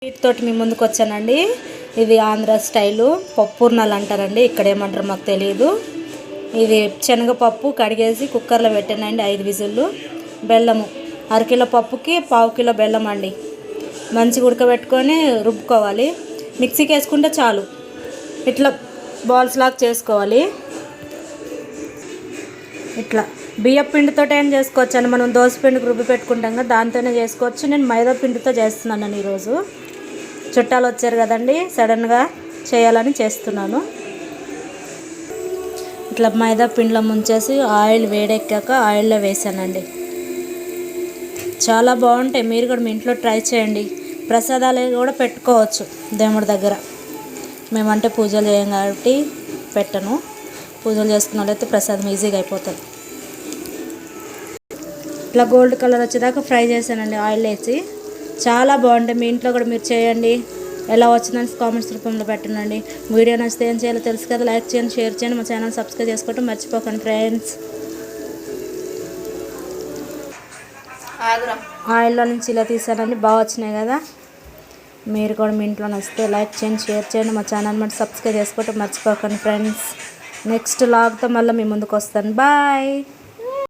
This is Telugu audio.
వీటితోటి మీ ముందుకు వచ్చానండి. ఇది ఆంధ్ర స్టైలు పప్పూర్ణాలు అంటారండి, ఇక్కడ ఏమంటారు మాకు తెలియదు. ఇది శనగపప్పు కడిగేసి కుక్కర్లో పెట్టానండి 5 విజిల్లు. బెల్లము అరకిలో పప్పుకి 1/2 కిలో బెల్లం అండి. మంచిగా ఉడకబెట్టుకొని రుబ్బుకోవాలి. మిక్సీకి వేసుకుంటే చాలు. ఇట్లా బాల్స్ లాగా చేసుకోవాలి. ఇట్లా బియ్యం పిండితో ఏం చేసుకోవచ్చు అండి, మనం దోశ పిండికి రుబ్బి పెట్టుకుంటాం కదా, దాంతోనే చేసుకోవచ్చు. నేను మైదా పిండితో చేస్తున్నాను ఈరోజు. చుట్టాలు వచ్చారు కదండి, సడన్గా చేయాలని చేస్తున్నాను. ఇట్లా మైదా పిండిలో ముంచేసి ఆయిల్ వేడెక్కాక ఆయిల్లో వేసానండి. చాలా బాగుంటాయి, మీరు కూడా మీ ఇంట్లో ట్రై చేయండి. ప్రసాదాలు కూడా పెట్టుకోవచ్చు దేవుడి దగ్గర. మేమంటే పూజలు చేయం కాబట్టి పెట్టను. పూజలు చేసుకున్న వాళ్ళైతే ప్రసాదం ఈజీగా అయిపోతుంది. ఇట్లా గోల్డ్ కలర్ వచ్చేదాకా ఫ్రై చేశానండి ఆయిల్ వేసి. చాలా బాగుంటాయి, మీ ఇంట్లో కూడా మీరు చేయండి. ఎలా వచ్చిందని కామెంట్స్ రూపంలో పెట్టండి. వీడియో నచ్చితే ఏం చేయాలో తెలుసు కదా, లైక్ చేయండి, షేర్ చేయండి, మా ఛానల్ సబ్స్క్రైబ్ చేసుకోవడం మర్చిపోకండి ఫ్రెండ్స్. ఆయిల్లో నుంచి ఇలా తీసానండి, బాగా వచ్చినాయి కదా. మీరు కూడా మీ ఇంట్లో నచ్చితే లైక్ చేయండి, షేర్ చేయండి, మా ఛానల్ మరి సబ్స్క్రైబ్ చేసుకోవడం మర్చిపోకండి ఫ్రెండ్స్. నెక్స్ట్ లాగ్తో మళ్ళీ మీ ముందుకు వస్తాను. బాయ్.